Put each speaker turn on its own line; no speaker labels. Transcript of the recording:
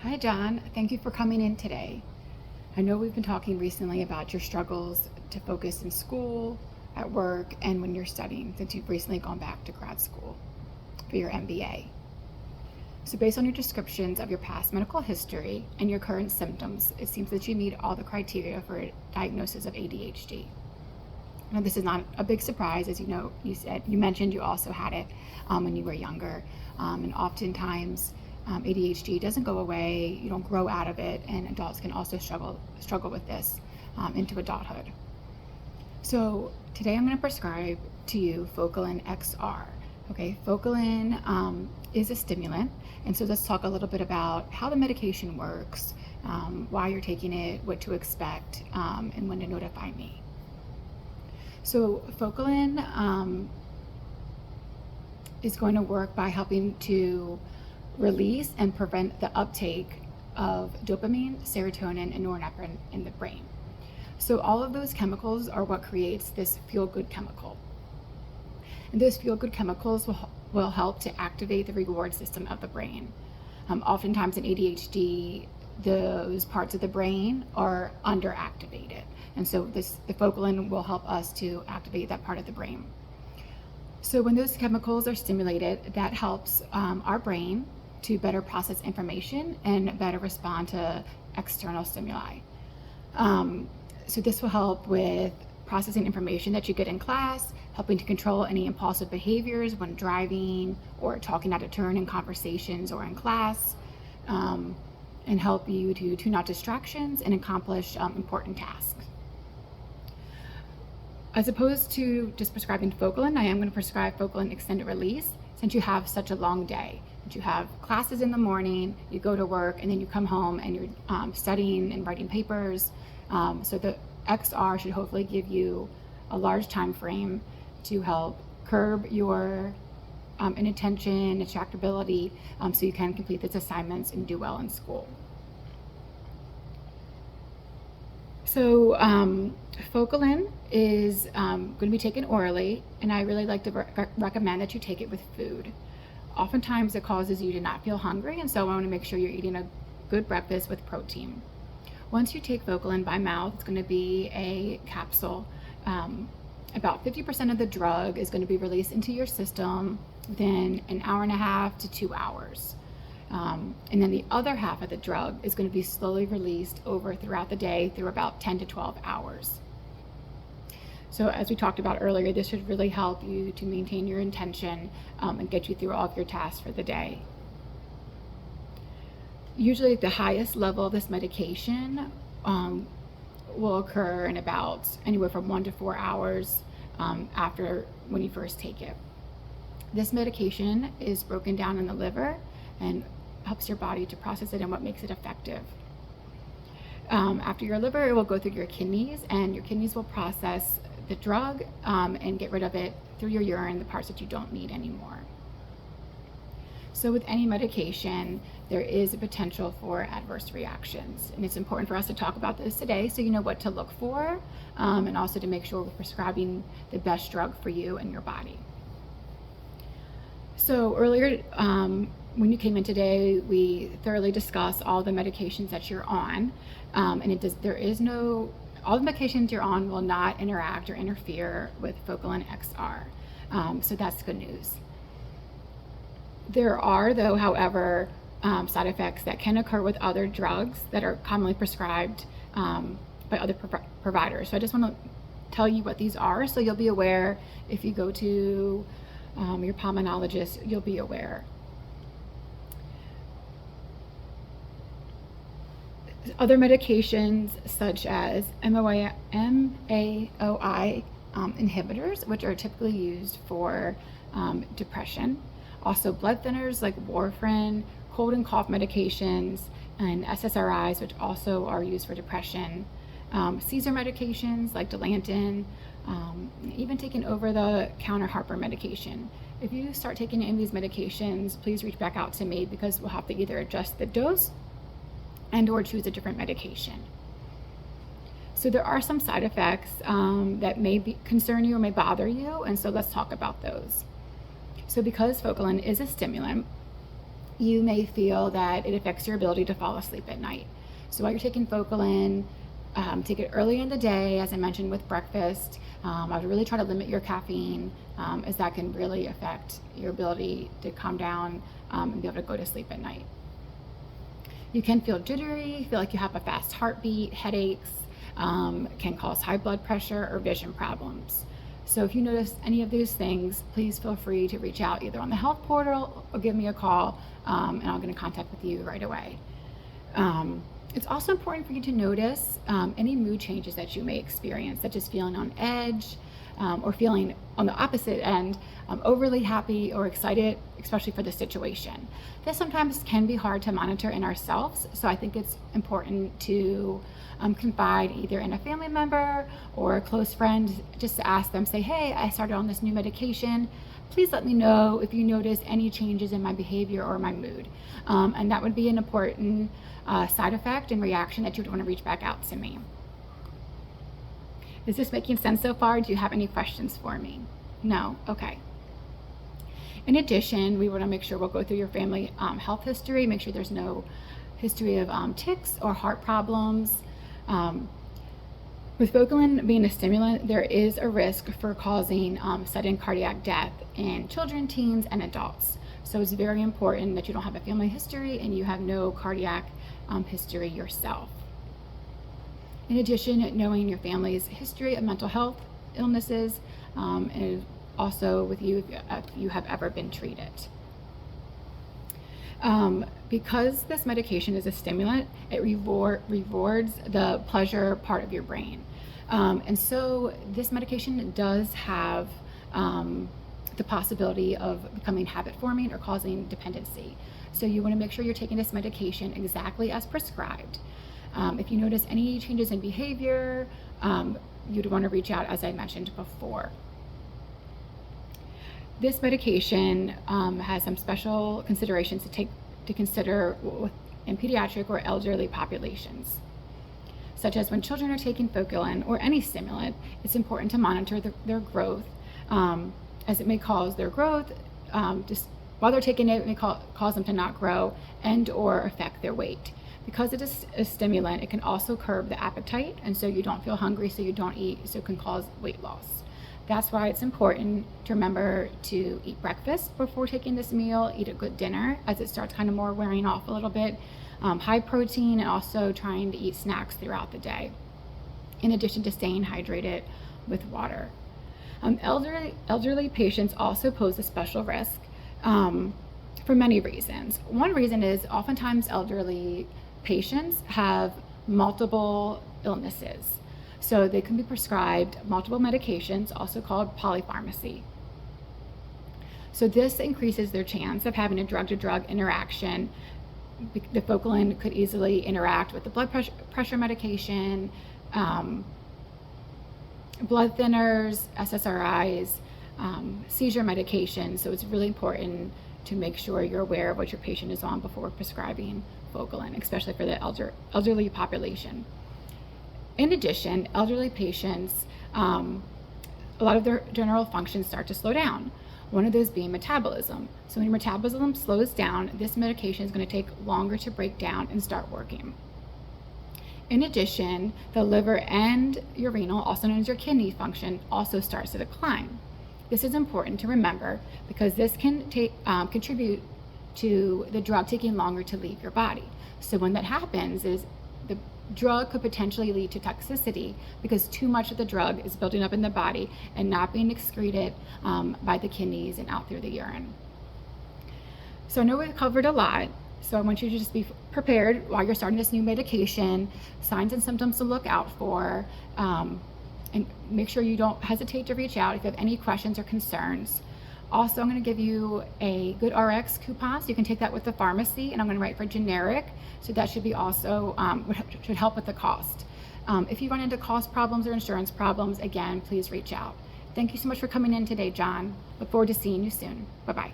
Hi, John. Thank you for coming in today. I know we've been talking recently about your struggles to focus in school, at work, and when you're studying, since you've recently gone back to grad school for your MBA. So, based on your descriptions of your past medical history and your current symptoms, it seems that you meet all the criteria for a diagnosis of ADHD. Now, this is not a big surprise, as you know. You mentioned you also had it when you were younger, and oftentimes ADHD doesn't go away. You don't grow out of it, and adults can also struggle with this into adulthood. So today I'm going to prescribe to you Focalin XR. Okay, Focalin is a stimulant, and so let's talk a little bit about how the medication works, why you're taking it, what to expect, and when to notify me. So Focalin is going to work by helping to release and prevent the uptake of dopamine, serotonin, and norepinephrine in the brain. So all of those chemicals are what creates this feel-good chemical. And those feel-good chemicals will help to activate the reward system of the brain. Oftentimes in ADHD, those parts of the brain are underactivated. And so the Focalin will help us to activate that part of the brain. So when those chemicals are stimulated, that helps our brain to better process information and better respond to external stimuli. So this will help with processing information that you get in class, helping to control any impulsive behaviors when driving or talking out of turn in conversations or in class, and help you to tune out distractions and accomplish important tasks. As opposed to just prescribing Focalin, I am going to prescribe Focalin extended release since you have such a long day. You have classes in the morning, you go to work, and then you come home and you're studying and writing papers. So the XR should hopefully give you a large time frame to help curb your inattention, distractibility, so you can complete these assignments and do well in school. So Focalin is going to be taken orally, and I really like to recommend that you take it with food. Oftentimes it causes you to not feel hungry, and so I want to make sure you're eating a good breakfast with protein. Once you take Focalin by mouth, it's going to be a capsule. About 50% of the drug is going to be released into your system within an hour and a half to 2 hours. And then the other half of the drug is going to be slowly released throughout the day through about 10 to 12 hours. So as we talked about earlier, this should really help you to maintain your intention and get you through all of your tasks for the day. Usually the highest level of this medication will occur in about anywhere from 1 to 4 hours after when you first take it. This medication is broken down in the liver and helps your body to process it and what makes it effective. After your liver, it will go through your kidneys, and your kidneys will process the drug and get rid of it through your urine, the parts that you don't need anymore. So with any medication, there is a potential for adverse reactions, and it's important for us to talk about this today so you know what to look for, and also to make sure we're prescribing the best drug for you and your body. So earlier, when you came in today, we thoroughly discussed all the medications that you're on, and all the medications you're on will not interact or interfere with Focalin XR, so that's good news. There are, though, however, side effects that can occur with other drugs that are commonly prescribed by other providers. So I just want to tell you what these are so you'll be aware. If you go to your pulmonologist, you'll be aware. Other medications such as MAOI inhibitors, which are typically used for depression. Also blood thinners like warfarin, cold and cough medications, and SSRIs, which also are used for depression. Seizure medications like Dilantin, even taking over-the-counter heartburn medication. If you start taking any of these medications, please reach back out to me because we'll have to either adjust the dose and or choose a different medication. So there are some side effects that may concern you or may bother you, and so let's talk about those. So because Focalin is a stimulant, you may feel that it affects your ability to fall asleep at night. So while you're taking Focalin, take it early in the day, as I mentioned with breakfast. I would really try to limit your caffeine, as that can really affect your ability to calm down and be able to go to sleep at night. You can feel jittery, feel like you have a fast heartbeat, headaches, can cause high blood pressure or vision problems. So if you notice any of those things, please feel free to reach out either on the health portal or give me a call, and I'll get in contact with you right away. It's also important for you to notice any mood changes that you may experience, such as feeling on edge, or feeling on the opposite end, overly happy or excited, especially for the situation. This sometimes can be hard to monitor in ourselves, so I think it's important to confide either in a family member or a close friend, just to ask them, say, hey, I started on this new medication. Please let me know if you notice any changes in my behavior or my mood. And that would be an important side effect and reaction that you would want to reach back out to me. Is this making sense so far? Do you have any questions for me? No? Okay. In addition, we want to make sure we'll go through your family health history, make sure there's no history of tics or heart problems. With Focalin being a stimulant, there is a risk for causing sudden cardiac death in children, teens, and adults. So it's very important that you don't have a family history and you have no cardiac history yourself. In addition, knowing your family's history of mental health illnesses, and also with you if you have ever been treated. Because this medication is a stimulant, it rewards the pleasure part of your brain. And so this medication does have the possibility of becoming habit forming or causing dependency. So you want to make sure you're taking this medication exactly as prescribed. If you notice any changes in behavior, you'd want to reach out, as I mentioned before. This medication has some special considerations to consider in pediatric or elderly populations, such as when children are taking Focalin or any stimulant. It's important to monitor their growth, as it may cause their growth, just while they're taking it may cause them to not grow and or affect their weight. Because it is a stimulant, it can also curb the appetite, and so you don't feel hungry, so you don't eat, so it can cause weight loss. That's why it's important to remember to eat breakfast before taking this meal, eat a good dinner as it starts kind of more wearing off a little bit, high protein, and also trying to eat snacks throughout the day, in addition to staying hydrated with water. Elderly patients also pose a special risk for many reasons. One reason is oftentimes elderly patients have multiple illnesses. So they can be prescribed multiple medications, also called polypharmacy. So this increases their chance of having a drug-to-drug interaction. The Focalin could easily interact with the blood pressure medication, blood thinners, SSRIs, seizure medication. So it's really important to make sure you're aware of what your patient is on before prescribing Focalin, especially for the elderly population. In addition, elderly patients, a lot of their general functions start to slow down. One of those being metabolism. So when your metabolism slows down, this medication is going to take longer to break down and start working. In addition, the liver and your renal, also known as your kidney function, also starts to decline. This is important to remember because this can contribute to the drug taking longer to leave your body. So when that happens, is the drug could potentially lead to toxicity because too much of the drug is building up in the body and not being excreted by the kidneys and out through the urine. So I know we've covered a lot, so I want you to just be prepared while you're starting this new medication, signs and symptoms to look out for, and make sure you don't hesitate to reach out if you have any questions or concerns. Also, I'm going to give you a good RX coupon, so you can take that with the pharmacy, and I'm going to write for generic, so that should be also, should help with the cost. If you run into cost problems or insurance problems, again, please reach out. Thank you so much for coming in today, John. Look forward to seeing you soon. Bye-bye.